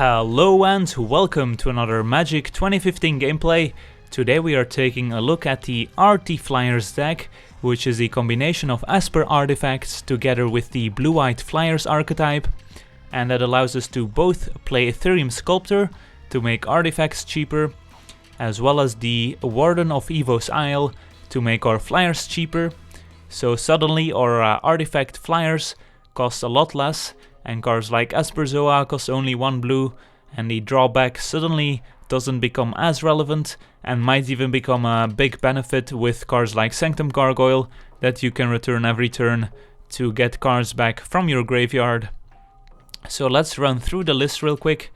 Hello and welcome to another Magic 2015 gameplay. Today we are taking a look at the Artifliers deck, which is a combination of Esper artifacts together with the blue-white Flyers archetype, and that allows us to both play Ethereum Sculptor to make artifacts cheaper, as well as the Warden of Evo's Isle to make our Flyers cheaper. So suddenly our Artifact Fliers cost a lot less, and cards like Esper Zoa cost only 1 blue, and the drawback suddenly doesn't become as relevant and might even become a big benefit with cards like Sanctum Gargoyle that you can return every turn to get cards back from your graveyard. So let's run through the list real quick.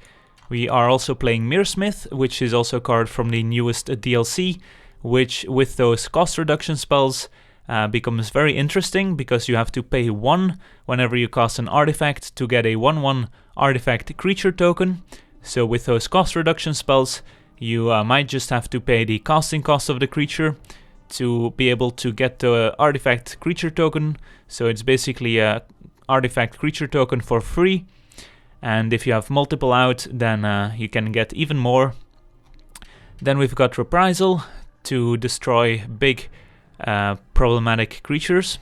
We are also playing Mirrorsmith, which is also a card from the newest DLC, which with those cost reduction spells becomes very interesting because you have to pay 1 whenever you cast an artifact to get a 1/1 artifact creature token. So with those cost reduction spells, you might just have to pay the casting cost of the creature to be able to get the artifact creature token. So it's basically a artifact creature token for free. And if you have multiple out, then you can get even more. Then we've got Reprisal to destroy big problematic creatures.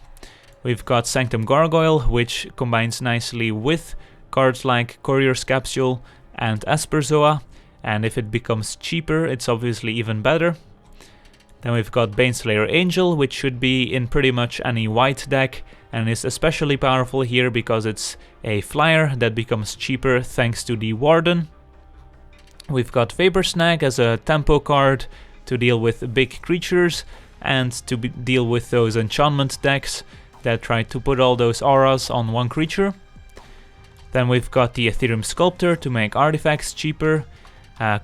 We've got Sanctum Gargoyle, which combines nicely with cards like Courier's Capsule and Esper Zoa, and if it becomes cheaper, it's obviously even better. Then we've got Baneslayer Angel, which should be in pretty much any white deck, and is especially powerful here because it's a flyer that becomes cheaper thanks to the Warden. We've got Vapor Snag as a tempo card to deal with big creatures and to deal with those enchantment decks that try to put all those auras on one creature. Then we've got the Ethereum Sculptor to make artifacts cheaper,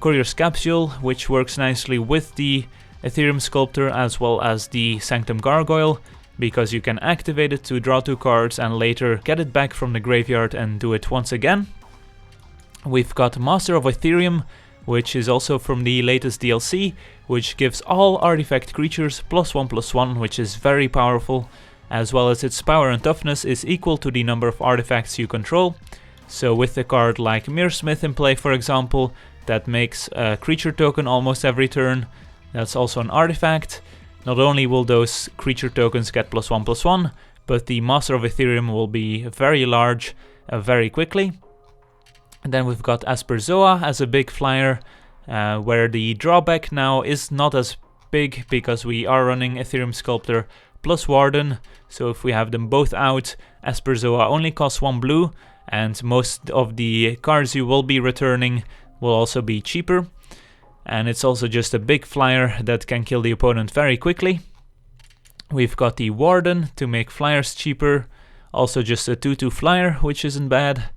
Courier's Capsule, which works nicely with the Ethereum Sculptor as well as the Sanctum Gargoyle, because you can activate it to draw 2 cards and later get it back from the graveyard and do it once again. We've got Master of Ethereum, which is also from the latest DLC, which gives all artifact creatures +1/+1, which is very powerful, as well as its power and toughness is equal to the number of artifacts you control. So with a card like Mirrorsmith in play, for example, that makes a creature token almost every turn, that's also an artifact. Not only will those creature tokens get +1/+1, but the Master of Ethereum will be very large very quickly. And then we've got Esper Zoa as a big flyer, where the drawback now is not as big because we are running Ethereum Sculptor plus Warden. So if we have them both out, Esper Zoa only costs 1 blue, and most of the cards you will be returning will also be cheaper. And it's also just a big flyer that can kill the opponent very quickly. We've got the Warden to make flyers cheaper, also just a 2/2 flyer, which isn't bad.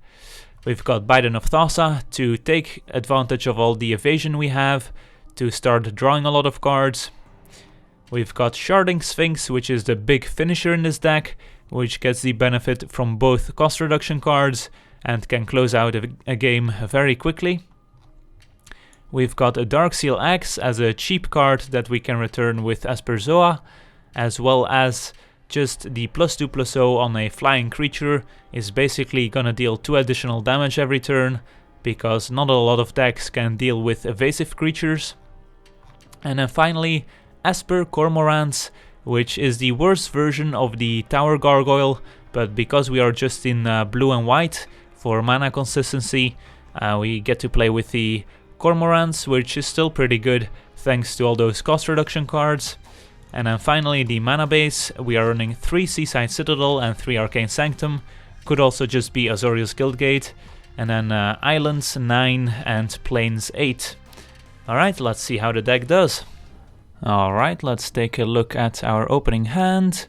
We've got Biden of Thassa to take advantage of all the evasion we have to start drawing a lot of cards. We've got Sharding Sphinx, which is the big finisher in this deck, which gets the benefit from both cost reduction cards and can close out a game very quickly. We've got a Darkseal Axe as a cheap card that we can return with Esper Zoa, as well as just the +2/+0 on a flying creature is basically gonna deal 2 additional damage every turn, because not a lot of decks can deal with evasive creatures. And then finally, Esper Cormorants, which is the worst version of the Tower Gargoyle, but because we are just in blue and white for mana consistency, we get to play with the Cormorants, which is still pretty good thanks to all those cost reduction cards. And then finally the mana base, we are running 3 Seaside Citadel and 3 Arcane Sanctum, could also just be Azorius Guildgate, and then Islands 9 and Plains 8. Alright, let's see how the deck does. Alright, let's take a look at our opening hand.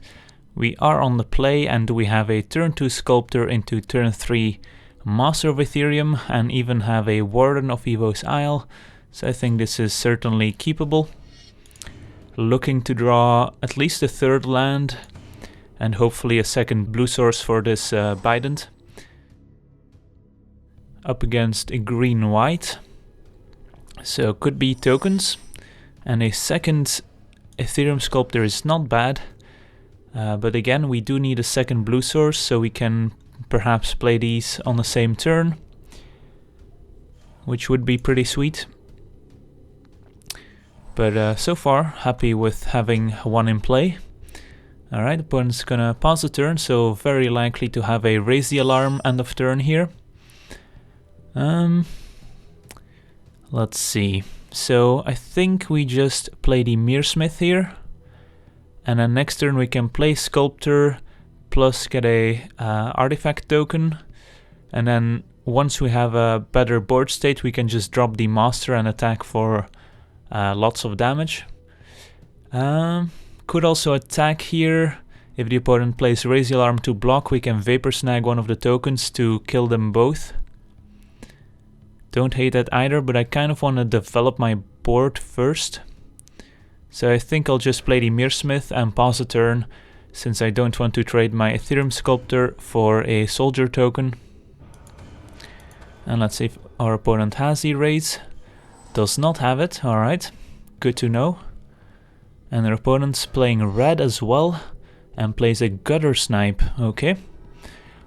We are on the play and we have a turn 2 Sculptor into turn 3 Master of Ethereum, and even have a Warden of Evo's Isle, so I think this is certainly keepable. Looking to draw at least a 3rd land, and hopefully a 2nd blue source for this Bident. Up against a green-white, so could be tokens, and a 2nd Ethereum Sculptor is not bad, but again we do need a 2nd blue source so we can perhaps play these on the same turn. which would be pretty sweet. But so far, happy with having one in play. Alright, opponent's gonna pause the turn, so very likely to have a raise the alarm end of turn here. Let's see. So I think we just play the Mirrorsmith here. And then next turn we can play Sculptor plus get a artifact token. And then once we have a better board state, we can just drop the Master and attack for lots of damage. Could also attack here. If the opponent plays Raise the Alarm to block, we can Vapor Snag one of the tokens to kill them both. Don't hate that either, but I kind of want to develop my board first. So I think I'll just play the Mirrorsmith and pause the turn, since I don't want to trade my Ethereum Sculptor for a Soldier token. And let's see if our opponent has the raise. Does not have it, alright. Good to know. And their opponent's playing red as well, and plays a Gutter Snipe, okay.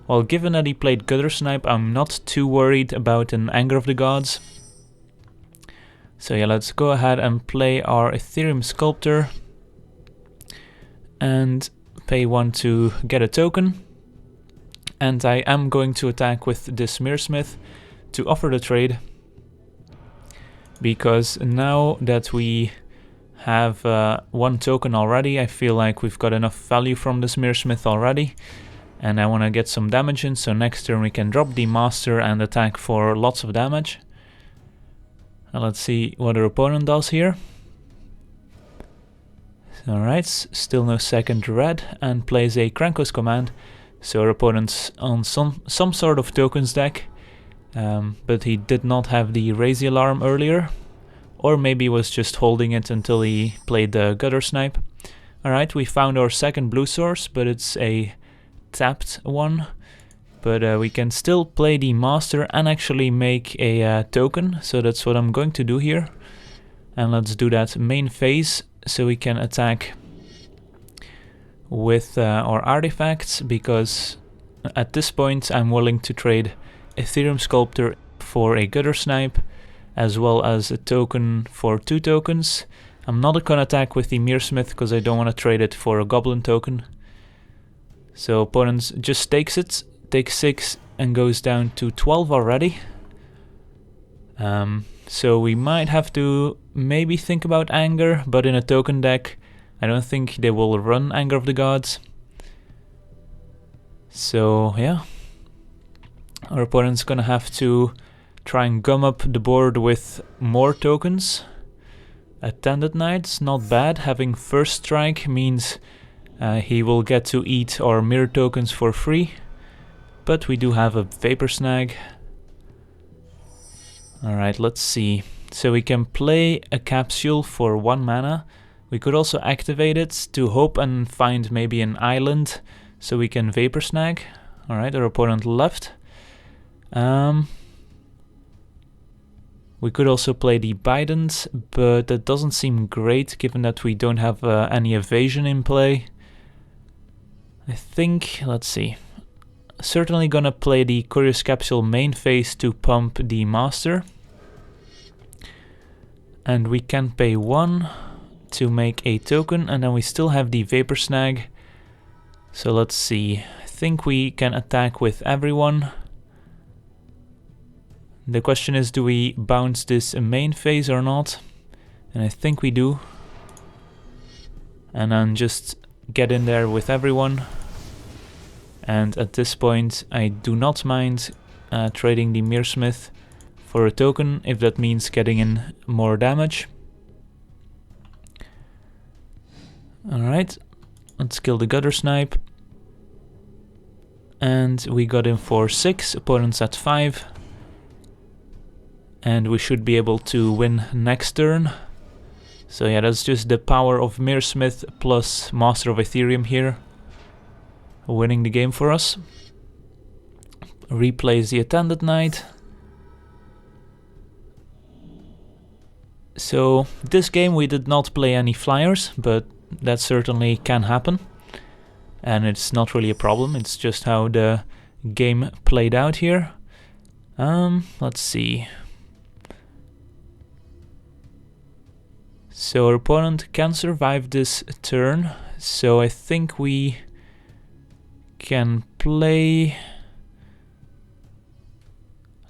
Well, given that he played Gutter Snipe, I'm not too worried about an Anger of the Gods. So yeah, let's go ahead and play our Ethereum Sculptor. And pay 1 to get a token. And I am going to attack with this Mirrorsmith to offer the trade. Because now that we have 1 token already, I feel like we've got enough value from this Mirrorsmith already. And I want to get some damage in, so next turn we can drop the Master and attack for lots of damage. And let's see what our opponent does here. Alright, still no second red, and plays a Krankos command. So our opponent's on some sort of tokens deck. But he did not have the Raise the Alarm earlier. Or maybe was just holding it until he played the Gutter Snipe. Alright, we found our second blue source, but it's a tapped one. But we can still play the Master and actually make a token. So that's what I'm going to do here. And let's do that main phase, so we can attack with our artifacts, because at this point I'm willing to trade Ethereum Sculptor for a Gutter Snipe, as well as a token for 2 tokens. I'm not gonna attack with the Mirrorsmith because I don't want to trade it for a Goblin token. So opponent just takes it, takes 6 and goes down to 12 already. So we might have to maybe think about Anger, but in a token deck I don't think they will run Anger of the Gods. So yeah, our opponent's gonna have to try and gum up the board with more tokens. Attended Knight's not bad. Having first strike means he will get to eat our mirror tokens for free. But we do have a Vapor Snag. Alright, let's see. So we can play a capsule for 1 mana. We could also activate it to hope and find maybe an island so we can Vapor Snag. Alright, our opponent left. We could also play the Bidens, but that doesn't seem great given that we don't have any evasion in play. I think, let's see. Certainly gonna play the Curious Capsule main phase to pump the Master. And we can pay 1 to make a token, and then we still have the Vapor Snag. So let's see. I think we can attack with everyone. The question is, do we bounce this main phase or not? And I think we do. And then just get in there with everyone. And at this point I do not mind trading the Mirrorsmith for a token, if that means getting in more damage. Alright, let's kill the Gutter Snipe. And we got in for 6, opponent's at 5. And we should be able to win next turn. So yeah, that's just the power of Mirrorsmith plus Master of Ethereum here, winning the game for us. Replays the Attended Knight. So this game we did not play any flyers, but that certainly can happen. And it's not really a problem, it's just how the game played out here. Let's see. So our opponent can survive this turn, so I think we can play...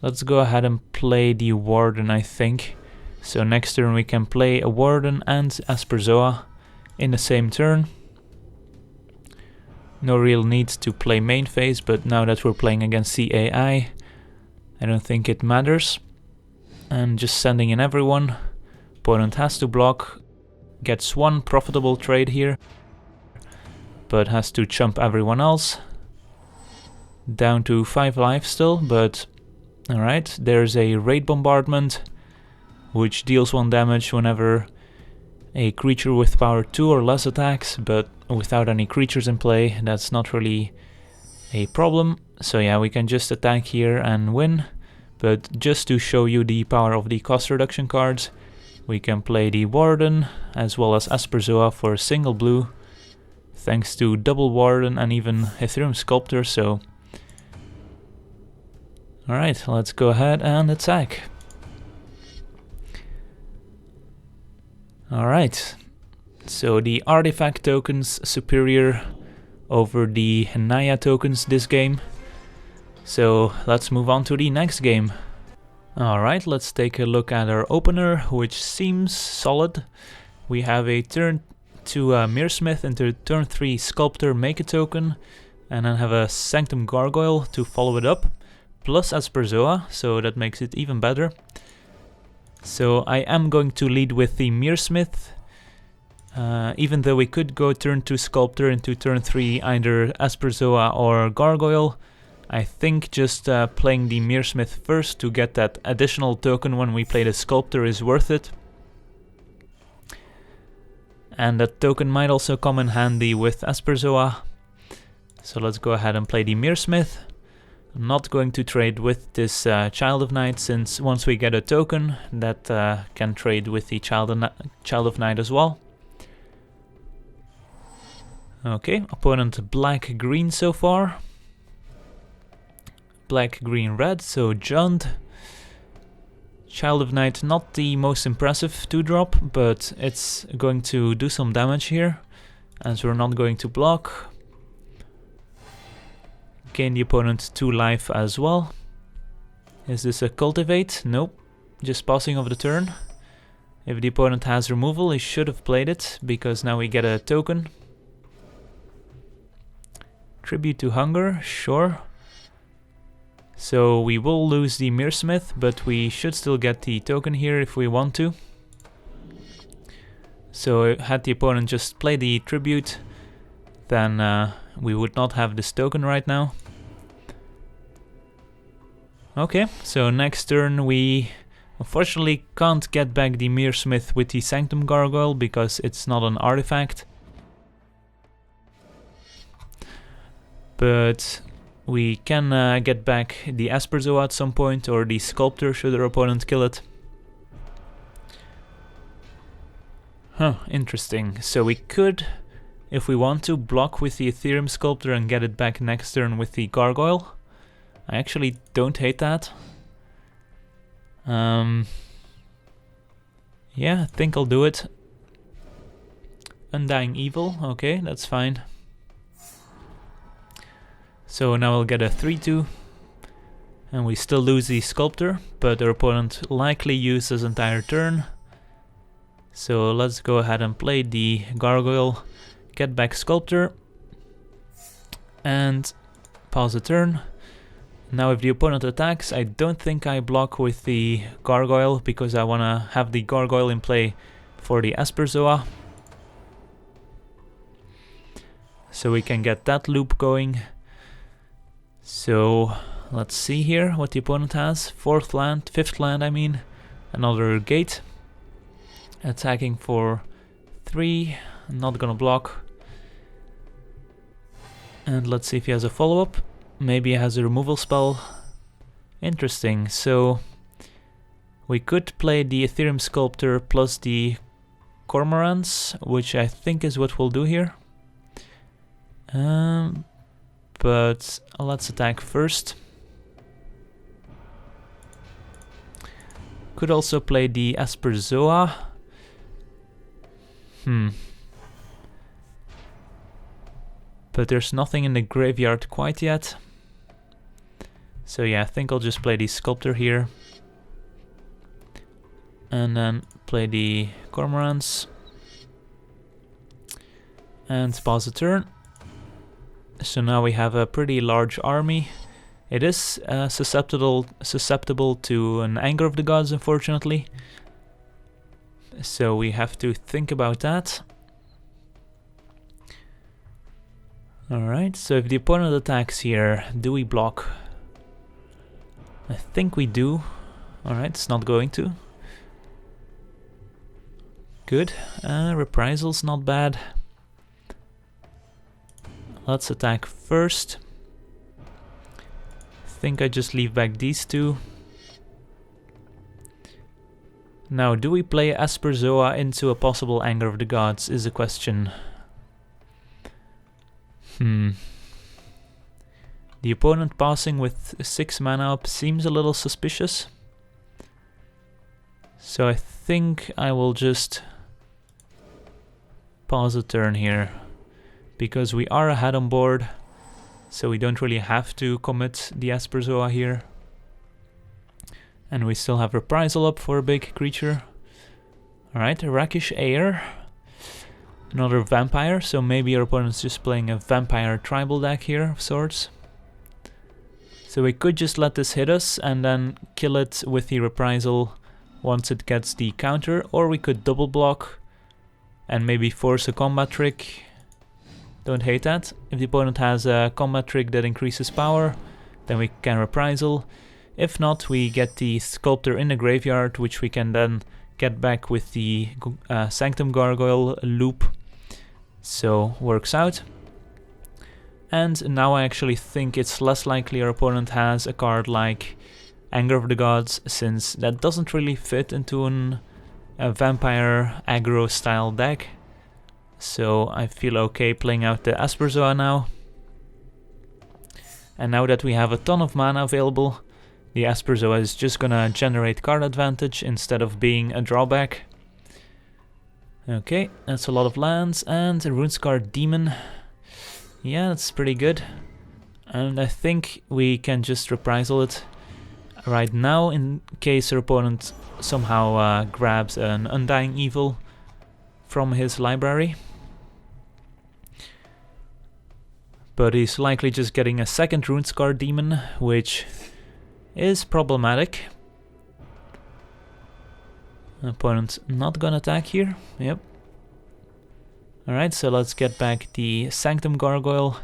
Let's go ahead and play the Warden, I think. So next turn we can play a Warden and Asperzoa in the same turn. No real need to play main phase, but now that we're playing against the AI, I don't think it matters. And just sending in everyone. Opponent has to block, gets one profitable trade here, but has to chump everyone else. Down to 5 lives still, but alright, there's a Raid Bombardment, which deals 1 damage whenever a creature with power 2 or less attacks, but without any creatures in play, that's not really a problem. So yeah, we can just attack here and win, but just to show you the power of the cost reduction cards, we can play the Warden as well as Asperzoa for a single blue, thanks to double Warden and even Ethereum Sculptor, so... Alright, let's go ahead and attack. Alright, so the Artifact tokens superior over the Naya tokens this game. So let's move on to the next game. Alright, let's take a look at our opener, which seems solid. We have a turn 2 Mirrorsmith into turn 3 Sculptor, make a token, and then have a Sanctum Gargoyle to follow it up, plus Asperzoa, so that makes it even better. So I am going to lead with the Mirrorsmith, even though we could go turn 2 Sculptor into turn 3 either Asperzoa or Gargoyle. I think just playing the Mirrorsmith first to get that additional token when we play the Sculptor is worth it. And that token might also come in handy with Asperzoa. So let's go ahead and play the Mirrorsmith. I'm not going to trade with this Child of Night, since once we get a token, that can trade with the Child of Night as well. Okay, opponent black-green so far. Black, green, red, so Jund. Child of Night, not the most impressive 2-drop, but it's going to do some damage here, as we're not going to block. Gain the opponent 2 life as well. Is this a Cultivate? Nope, just passing over the turn. If the opponent has removal, he should have played it, because now we get a token. Tribute to Hunger, sure. So we will lose the Mirrorsmith, but we should still get the token here if we want to. So had the opponent just play the Tribute, then we would not have this token right now. Okay, so next turn we unfortunately can't get back the Mirrorsmith with the Sanctum Gargoyle because it's not an artifact. But we can get back the Asperzoa at some point, or the Sculptor should our opponent kill it. Huh, interesting. So we could, if we want to, block with the Ethereum Sculptor and get it back next turn with the Gargoyle. I actually don't hate that. Yeah, I think I'll do it. Undying Evil, okay, that's fine. So now we'll get a 3-2, and we still lose the Sculptor, but our opponent likely used his entire turn. So let's go ahead and play the Gargoyle, get back Sculptor, and pause the turn. Now if the opponent attacks, I don't think I block with the Gargoyle, because I want to have the Gargoyle in play for the Asperzoa. So we can get that loop going. So let's see here what the opponent has. Fifth land, I mean. Another gate. Attacking for 3. Not gonna block. And let's see if he has a follow-up. Maybe he has a removal spell. Interesting. So we could play the Ethereum Sculptor plus the Cormorants, which I think is what we'll do here. But let's attack first. Could also play the Asperzoa. But there's nothing in the graveyard quite yet. So yeah, I think I'll just play the Sculptor here. And then play the Cormorants. And pause the turn. So now we have a pretty large army. It is susceptible to an Anger of the Gods, unfortunately. So we have to think about that. Alright, so if the opponent attacks here, do we block? I think we do. Alright, it's not going to. Good. Reprisal's not bad. Let's attack first. I think I just leave back these two. Now, do we play Asperzoa into a possible Anger of the Gods is a question. The opponent passing with 6 mana up seems a little suspicious. So I think I will just pause a turn here. Because we are ahead on board. So we don't really have to commit the Asperzoa here. And we still have Reprisal up for a big creature. Alright, Rakish Air. Another Vampire, so maybe our opponent's just playing a Vampire tribal deck here of sorts. So we could just let this hit us and then kill it with the Reprisal once it gets the counter. Or we could double block and maybe force a combat trick. Don't hate that. If the opponent has a combat trick that increases power, then we can Reprisal. If not, we get the Sculptor in the graveyard, which we can then get back with the Sanctum Gargoyle loop. So, works out. And now I actually think it's less likely our opponent has a card like Anger of the Gods, since that doesn't really fit into a Vampire aggro style deck. So I feel okay playing out the Asperzoa now. And now that we have a ton of mana available, the Asperzoa is just gonna generate card advantage instead of being a drawback. Okay, that's a lot of lands, and a Runescar Demon. Yeah, that's pretty good. And I think we can just Reprisal it right now in case our opponent somehow grabs an Undying Evil from his library. But he's likely just getting a second Runescar Demon, which is problematic. Opponent's not gonna attack here. Yep. Alright, so let's get back the Sanctum Gargoyle.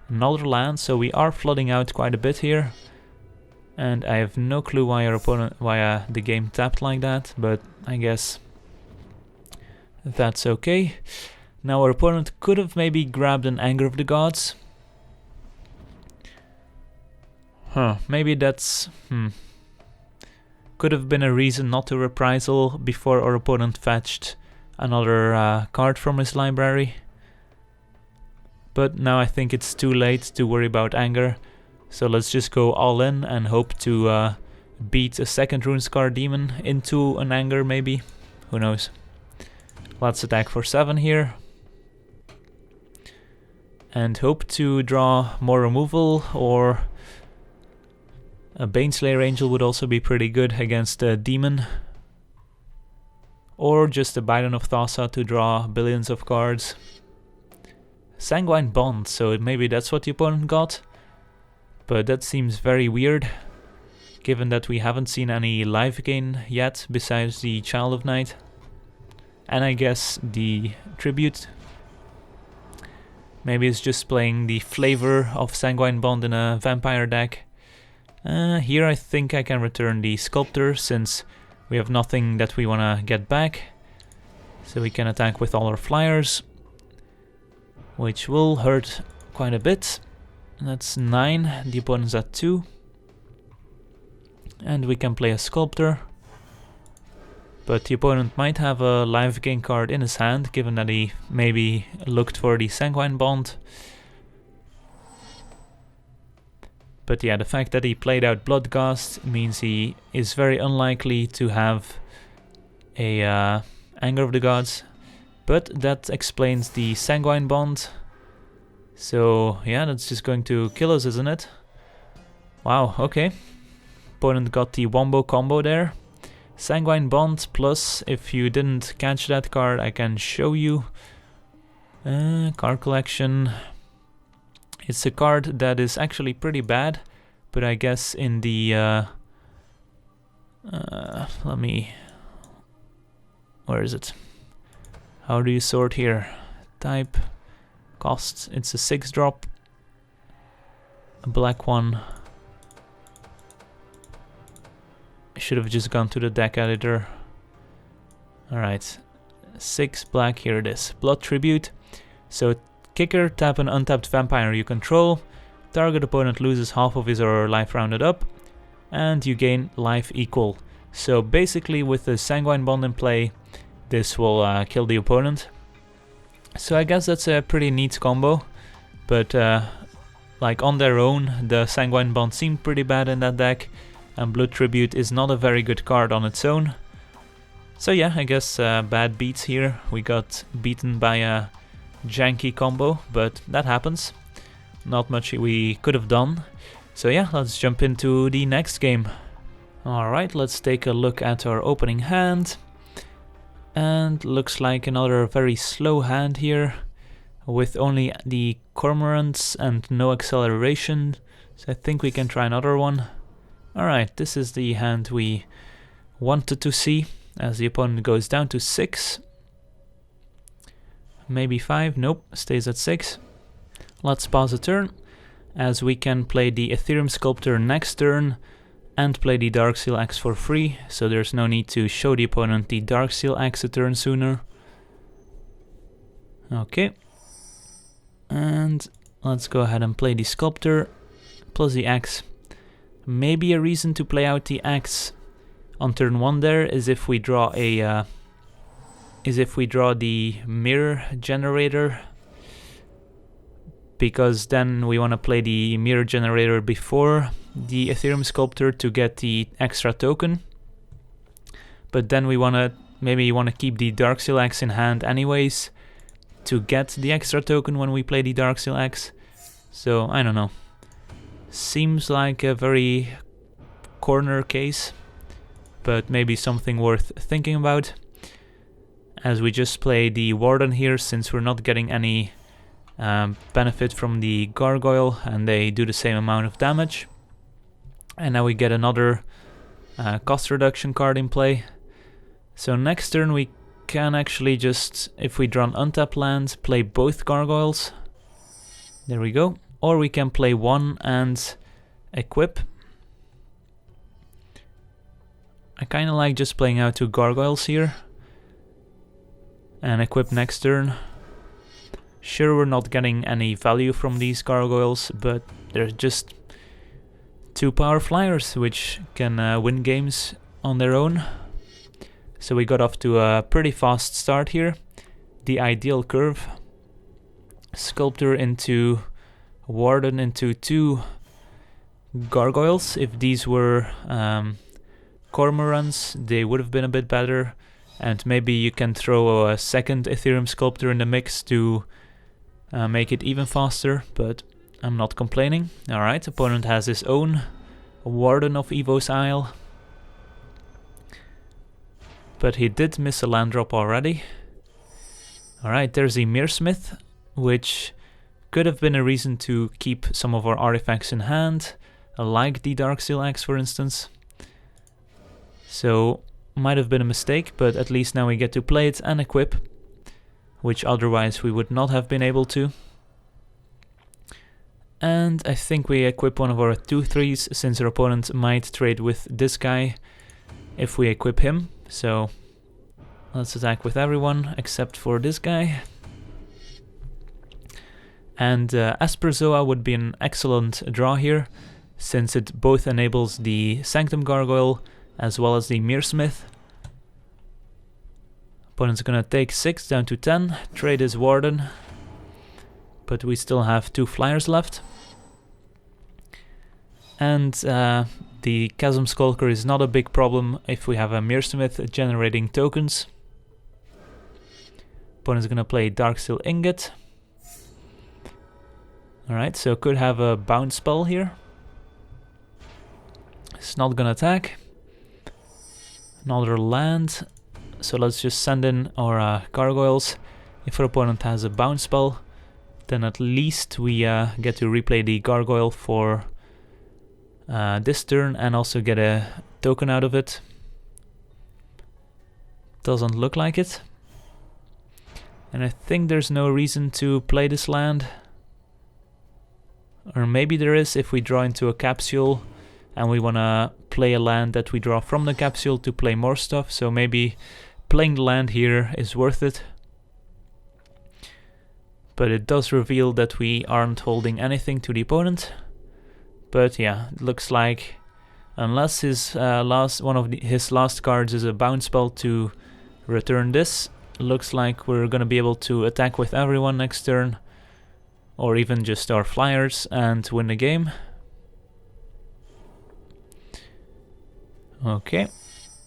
Another land, so we are flooding out quite a bit here. And I have no clue why our opponent, the game tapped like that, but I guess that's okay. Now our opponent could have maybe grabbed an Anger of the Gods. Maybe that's... could have been a reason not to Reprisal before our opponent fetched another card from his library. But now I think it's too late to worry about Anger. So let's just go all in and hope to beat a second Runescar Demon into an Anger maybe. Who knows. Let's attack for 7 here. And hope to draw more removal, or a Baneslayer Angel would also be pretty good against a Demon. Or just a Bidon of Thassa to draw billions of cards. Sanguine Bond, so maybe that's what the opponent got. But that seems very weird, given that we haven't seen any life gain yet besides the Child of Night. And I guess the Tribute. Maybe it's just playing the flavor of Sanguine Bond in a Vampire deck. Here I think I can return the Sculptor, since we have nothing that we want to get back. So we can attack with all our Flyers, which will hurt quite a bit. That's 9, the opponent's at 2. And we can play a Sculptor. But the opponent might have a life gain card in his hand, given that he maybe looked for the Sanguine Bond. But yeah, the fact that he played out Bloodghast means he is very unlikely to have a Anger of the Gods. But that explains the Sanguine Bond. So yeah, that's just going to kill us, isn't it? Wow, okay. Opponent got the Wombo combo there. Sanguine Bond plus, if you didn't catch that card, I can show you. Card collection. It's a card that is actually pretty bad, but I guess in the where is it? How do you sort here? Type, cost. It's a 6-drop, a black one. I should have just gone to the deck editor. Alright, 6 black, here it is. Blood Tribute. So kicker, tap an untapped vampire you control. Target opponent loses half of his or her life rounded up, and you gain life equal. So basically with the Sanguine Bond in play, this will kill the opponent. So I guess that's a pretty neat combo, but like on their own, the Sanguine Bond seemed pretty bad in that deck, and Blood Tribute is not a very good card on its own. So yeah, I guess bad beats here. We got beaten by a janky combo, but that happens. Not much we could have done. So yeah, let's jump into the next game. Alright, let's take a look at our opening hand. And looks like another very slow hand here, with only the Cormorants and no acceleration. So I think we can try another one. Alright, this is the hand we wanted to see, as the opponent goes down to 6. Maybe 5, nope, stays at 6. Let's pause a turn, as we can play the Ethereum Sculptor next turn and play the Darksteel Axe for free, so there's no need to show the opponent the Darksteel Axe a turn sooner. Okay. And let's go ahead and play the Sculptor plus the Axe. Maybe a reason to play out the Axe on turn 1 there is if we draw a the Mirror Generator, because then we want to play the Mirror Generator before the Ethereum Sculptor to get the extra token. But then we maybe want to keep the Darksteel Axe in hand anyways to get the extra token when we play the Darksteel Axe. So I don't know. Seems like a very corner case, but maybe something worth thinking about. As we just play the Warden here, since we're not getting any benefit from the Gargoyle, and they do the same amount of damage. And now we get another cost reduction card in play. So next turn we can actually just, if we draw an untapped land, play both Gargoyles. There we go. Or we can play one and equip. I kind of like just playing out 2 Gargoyles here and equip next turn. Sure, we're not getting any value from these Gargoyles, but they're just 2 power flyers which can win games on their own. So we got off to a pretty fast start here. The ideal curve. Sculptor into Warden into 2 Gargoyles. If these were Cormorants, they would have been a bit better. And maybe you can throw a second Ethereum Sculptor in the mix to make it even faster, but I'm not complaining. Alright, opponent has his own Warden of Evo's Isle. But he did miss a land drop already. Alright, there's a Mirrorsmith, which could have been a reason to keep some of our artifacts in hand, like the Darksteel Axe for instance. So, might have been a mistake, but at least now we get to play it and equip, which otherwise we would not have been able to. And I think we equip one of our 2/3s, since our opponent might trade with this guy if we equip him. So let's attack with everyone except for this guy. And Asperzoa would be an excellent draw here, since it both enables the Sanctum Gargoyle as well as the Mirrorsmith. Opponent's gonna take 6 down to 10, trade his Warden, but we still have 2 flyers left. And the Chasm Skulker is not a big problem if we have a Mirrorsmith generating tokens. Opponent's gonna play Darksteel Ingot. Alright, so could have a bounce spell here. It's not gonna attack. Another land. So let's just send in our gargoyles. If our opponent has a bounce spell, then at least we get to replay the gargoyle for this turn and also get a token out of it. Doesn't look like it. And I think there's no reason to play this land. Or maybe there is if we draw into a capsule and we want to play a land that we draw from the capsule to play more stuff. So maybe playing the land here is worth it. But it does reveal that we aren't holding anything to the opponent. But yeah, it looks like unless his his last cards is a bounce spell to return this, looks like we're gonna be able to attack with everyone next turn, or even just our flyers, and win the game. Okay,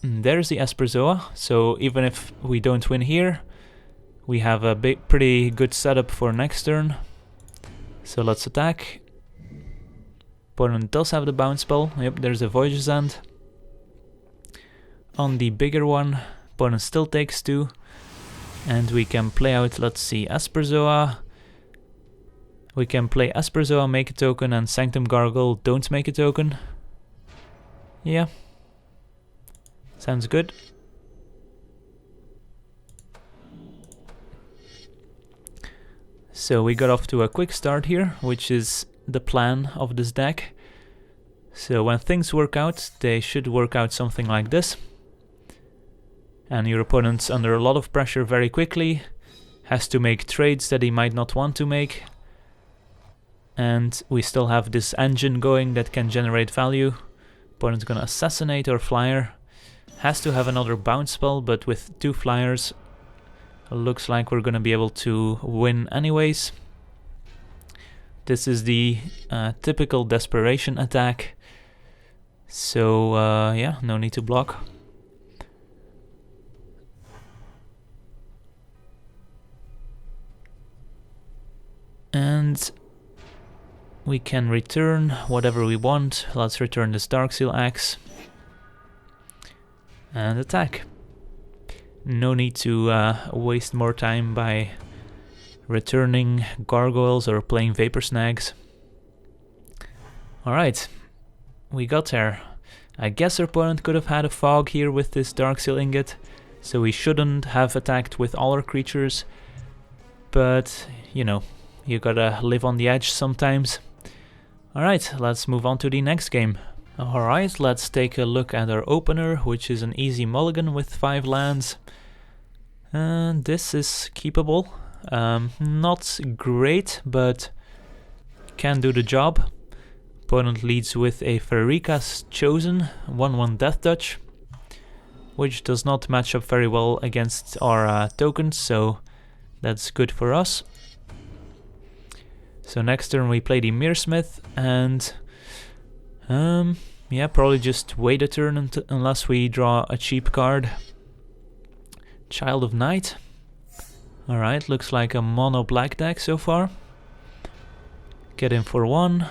and there's the Esperzoa. So even if we don't win here, we have a pretty good setup for next turn. So let's attack. Opponent does have the bounce spell. Yep, there's a Voyage's End. On the bigger one, opponent still takes 2. And we can play out, let's see, Esperzoa. We can play Esperzoa, make a token, and Sanctum Gargoyle, don't make a token. Yeah. Sounds good. So we got off to a quick start here, which is the plan of this deck. So when things work out, they should work out something like this. And your opponent's under a lot of pressure very quickly, has to make trades that he might not want to make. And we still have this engine going that can generate value. Opponent's gonna assassinate our flyer. Has to have another bounce spell, but with 2 flyers, looks like we're gonna be able to win anyways. This is the typical desperation attack. So yeah, no need to block. And we can return whatever we want. Let's return this Darksteel Axe. And attack. No need to waste more time by returning gargoyles or playing Vapor Snags. Alright, we got there. I guess our opponent could have had a fog here with this Darksteel Ingot, so we shouldn't have attacked with all our creatures. But, you know, you gotta live on the edge sometimes. Alright, let's move on to the next game. Alright, let's take a look at our opener, which is an easy mulligan with 5 lands. And this is keepable. Not great, but can do the job. Opponent leads with a Pharika's Chosen, 1/1 Death Touch, which does not match up very well against our tokens, so that's good for us. So next turn we play the Mirrorsmith, and yeah, probably just wait a turn unless we draw a cheap card. Child of Night. Alright, looks like a mono black deck so far. Get in for 1.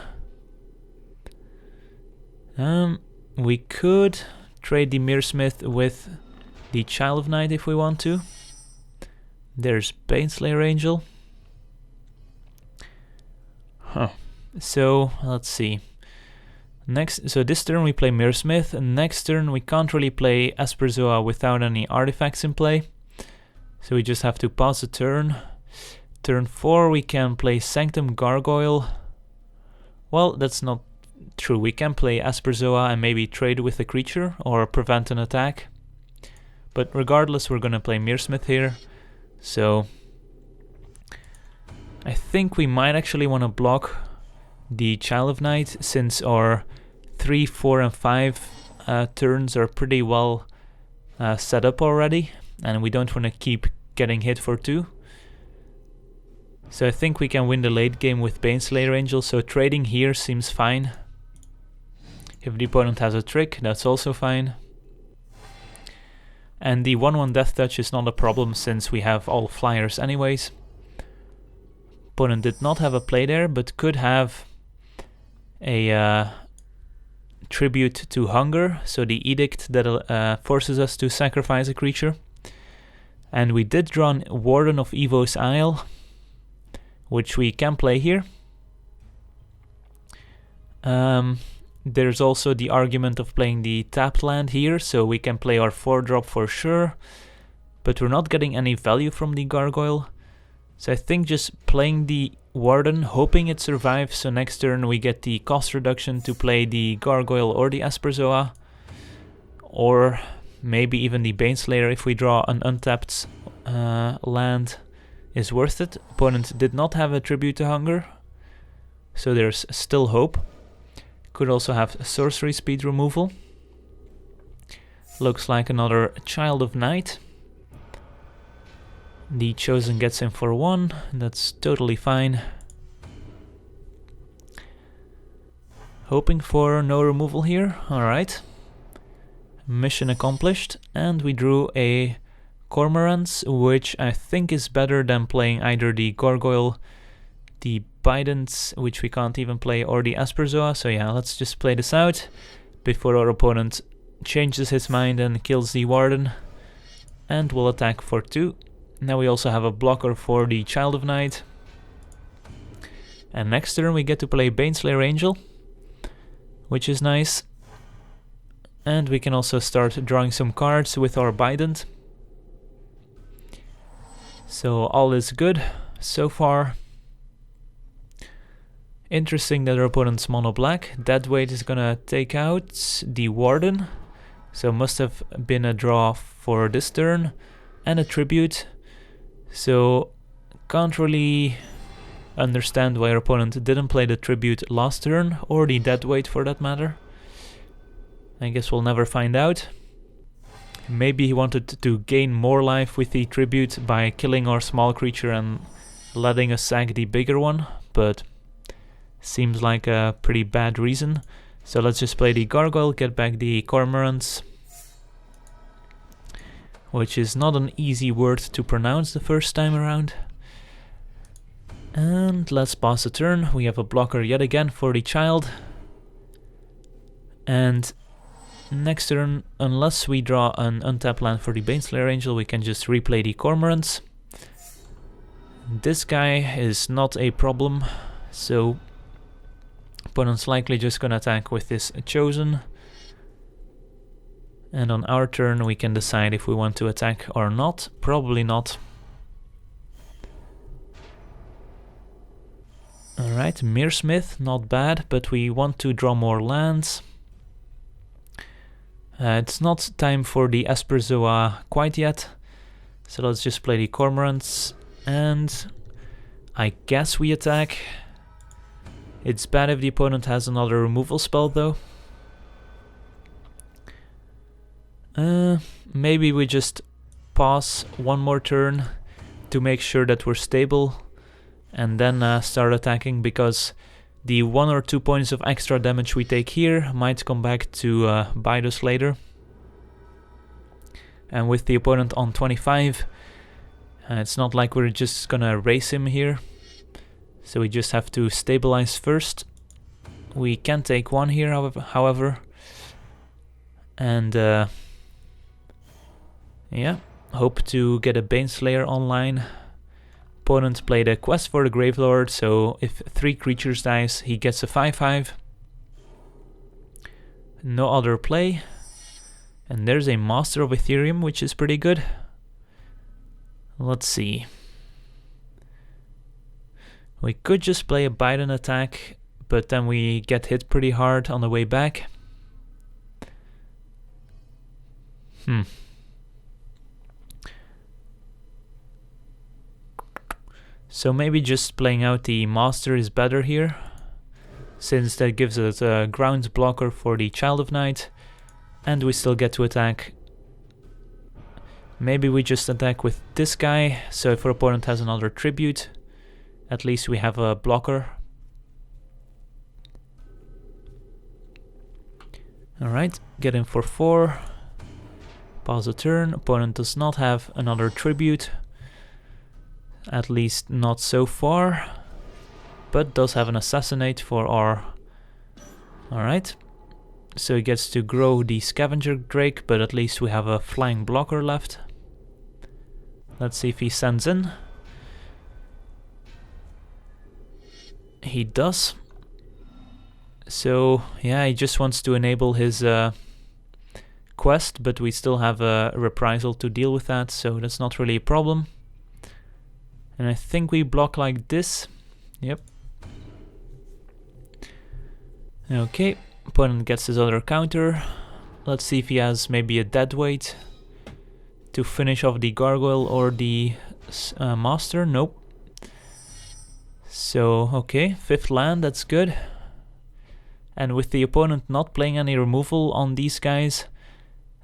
We could trade the Mirrorsmith with the Child of Night if we want to. There's Baneslayer Angel. Huh. So let's see. So this turn we play Mirrorsmith, and next turn we can't really play Esperzoa without any artifacts in play. So we just have to pause the turn. Turn 4 we can play Sanctum Gargoyle. Well, that's not true. We can play Esperzoa and maybe trade with a creature or prevent an attack. But regardless, we're gonna play Mirrorsmith here. So I think we might actually want to block the Child of Night, since our 3, 4, and 5 turns are pretty well set up already, and we don't want to keep getting hit for 2. So I think we can win the late game with Baneslayer Angel, so trading here seems fine. If the opponent has a trick, that's also fine. And the 1/1 Death Touch is not a problem since we have all flyers anyways. Opponent did not have a play there, but could have a tribute to hunger, so the edict that forces us to sacrifice a creature. And we did draw a Warden of Evo's Isle, which we can play here. There's also the argument of playing the tapped land here, so we can play our 4-drop for sure, but we're not getting any value from the Gargoyle. So I think just playing the Warden, hoping it survives, so next turn we get the cost reduction to play the Gargoyle or the Esperzoa, or maybe even the Baneslayer if we draw an untapped land is worth it. Opponent did not have a Tribute to Hunger, so there's still hope. Could also have sorcery speed removal. Looks like another Child of Night. The Chosen gets in for 1, that's totally fine. Hoping for no removal here, alright. Mission accomplished, and we drew a Cormorant, which I think is better than playing either the Gargoyle, the Bident, which we can't even play, or the Esperzoa. So yeah, let's just play this out before our opponent changes his mind and kills the Warden, and we'll attack for 2. Now we also have a blocker for the Child of Night, and next turn we get to play Baneslayer Angel, which is nice. And we can also start drawing some cards with our Bident. So all is good so far. Interesting that our opponent's mono black. Deadweight is gonna take out the Warden, so must have been a draw for this turn, and a Tribute. So can't really understand why our opponent didn't play the Tribute last turn, or the Deadweight for that matter. I guess we'll never find out. Maybe he wanted to gain more life with the Tribute by killing our small creature and letting us sack the bigger one, but seems like a pretty bad reason. So let's just play the Gargoyle, get back the Cormorants, which is not an easy word to pronounce the first time around. And let's pass the turn. We have a blocker yet again for the Child. And next turn, unless we draw an untapped land for the Baneslayer Angel, we can just replay the Cormorants. This guy is not a problem, so opponent's likely just gonna attack with this Chosen. And on our turn we can decide if we want to attack or not. Probably not. Alright, Mearsmith, not bad, but we want to draw more lands. It's not time for the Esperzoa quite yet, so let's just play the Cormorants, and I guess we attack. It's bad if the opponent has another removal spell though. Maybe we just pause one more turn to make sure that we're stable, and then start attacking, because the 1 or 2 points of extra damage we take here might come back to bite us later. And with the opponent on 25, it's not like we're just gonna race him here, so we just have to stabilize first. We can take 1 here, however, and yeah, hope to get a Baneslayer online. Opponent played a Quest for the Gravelord, so if 3 creatures dies, he gets a 5/5. No other play. And there's a Master of Ethereum, which is pretty good. Let's see. We could just play a Biden attack, but then we get hit pretty hard on the way back. So maybe just playing out the Master is better here, since that gives us a ground blocker for the Child of Night, and we still get to attack. Maybe we just attack with this guy, so if our opponent has another Tribute, at least we have a blocker. Alright, get in for 4. Pause the turn. Opponent does not have another tribute. At least not so far. But does have an assassinate for our... Alright. So he gets to grow the Scavenger Drake, but at least we have a flying blocker left. Let's see if he sends in. He does. So yeah, he just wants to enable his quest, but we still have a reprisal to deal with that, so that's not really a problem. And I think we block like this. Yep. Okay, opponent gets his other counter. Let's see if he has maybe a deadweight to finish off the gargoyle or the master. Nope. So, okay, 5th land, that's good. And with the opponent not playing any removal on these guys,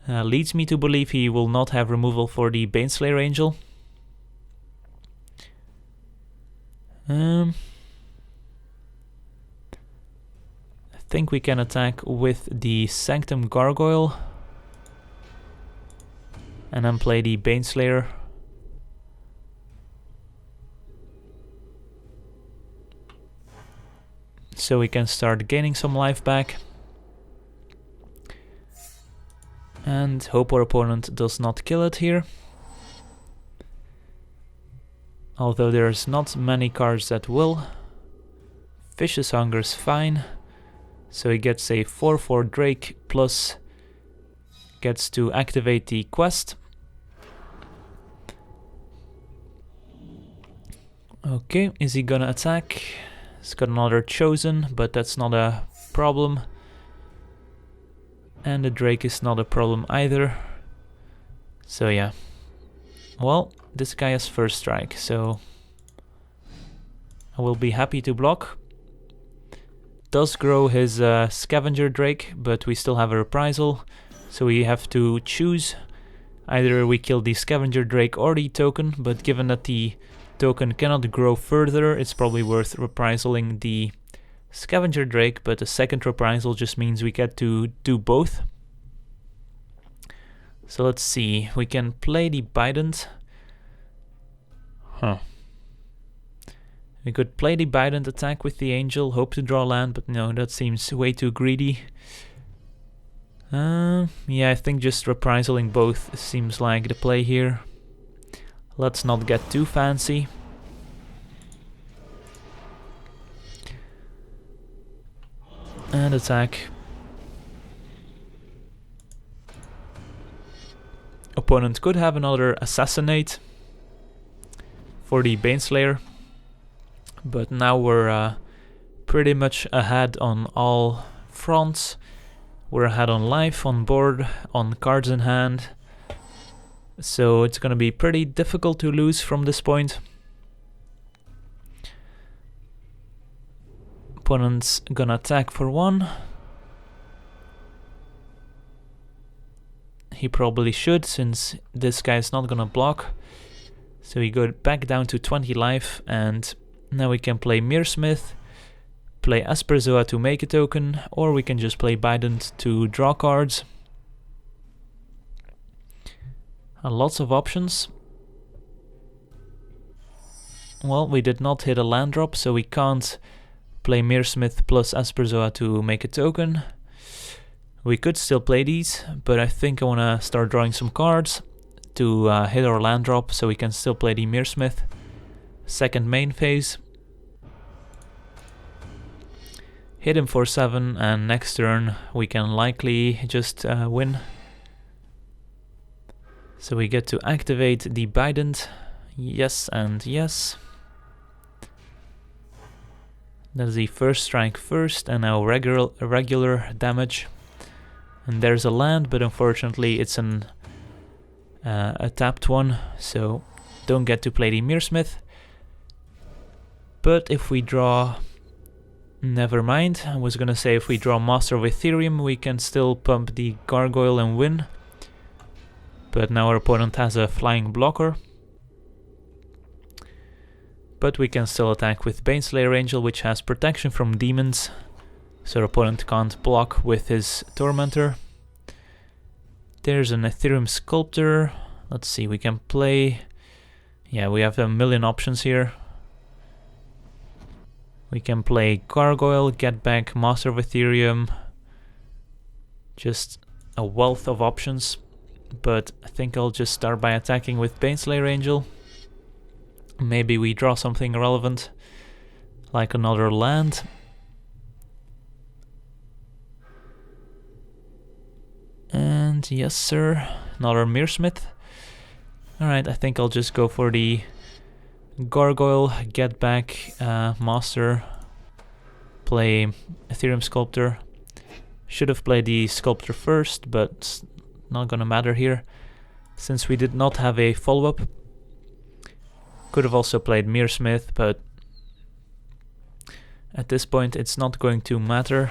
leads me to believe he will not have removal for the Baneslayer Angel. I think we can attack with the Sanctum Gargoyle and then play the Baneslayer. So we can start gaining some life back. And hope our opponent does not kill it here. Although there's not many cards that will. Vicious Hunger's fine. So he gets a 4/4 Drake plus gets to activate the quest. Okay, is he gonna attack? He's got another Chosen, but that's not a problem. And the Drake is not a problem either. So yeah. Well, this guy has first strike, so I will be happy to block. Does grow his Scavenger Drake, but we still have a reprisal. So we have to choose. Either we kill the Scavenger Drake or the token, but given that the token cannot grow further, it's probably worth reprisaling the Scavenger Drake, but the second reprisal just means we get to do both. So let's see, we can play the Bident. We could play the Bident, attack with the Angel, hope to draw land, but no, that seems way too greedy. Yeah, I think just reprisaling both seems like the play here. Let's not get too fancy. And attack. Opponent could have another Assassinate for the Baneslayer, but now we're pretty much ahead on all fronts. We're ahead on life, on board, on cards in hand. So it's gonna be pretty difficult to lose from this point. Opponent's gonna attack for 1. He probably should, since this guy is not gonna block. So we go back down to 20 life, and now we can play Mearsmith, play Asperzoa to make a token, or we can just play Bident to draw cards. Lots of options. Well, we did not hit a land drop, so we can't play Mearsmith plus Asperzoa to make a token. We could still play these, but I think I want to start drawing some cards to hit our land drop, so we can still play the Mearsmith. Second main phase. Hit him for 7, and next turn we can likely just win. So we get to activate the Bident. Yes and yes. That's the first strike first, and now regular damage. And there's a land, but unfortunately it's a tapped one, so don't get to play the Mearsmith. But if we draw... Never mind, I was gonna say if we draw Master of Ethereum we can still pump the Gargoyle and win. But now our opponent has a flying blocker. But we can still attack with Baneslayer Angel, which has protection from demons. So our opponent can't block with his Tormentor. There's an Ethereum Sculptor. Let's see, we can play... Yeah, we have a million options here. We can play Gargoyle, get back Master of Ethereum. Just a wealth of options. But I think I'll just start by attacking with Baneslayer Angel. Maybe we draw something relevant, like another land. And yes sir, another Mirrorsmith. Alright, I think I'll just go for the Gargoyle, get back Master, play Ethereum Sculptor. Should have played the Sculptor first, but it's not gonna matter here, since we did not have a follow-up. Could have also played Mirrorsmith, but at this point it's not going to matter.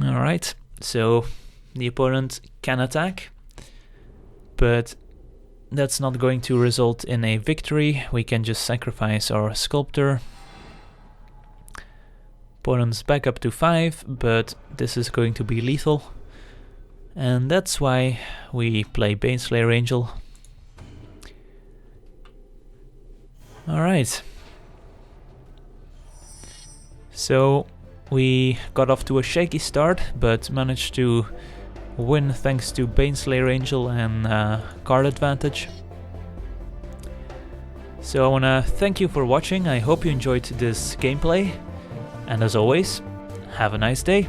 Alright, so the opponent can attack, but that's not going to result in a victory. We can just sacrifice our Sculptor. Opponent's back up to 5, but this is going to be lethal. And that's why we play Baneslayer Angel. Alright. So we got off to a shaky start, but managed to win thanks to Baneslayer Angel and card advantage. So I wanna thank you for watching. I hope you enjoyed this gameplay. And as always, have a nice day.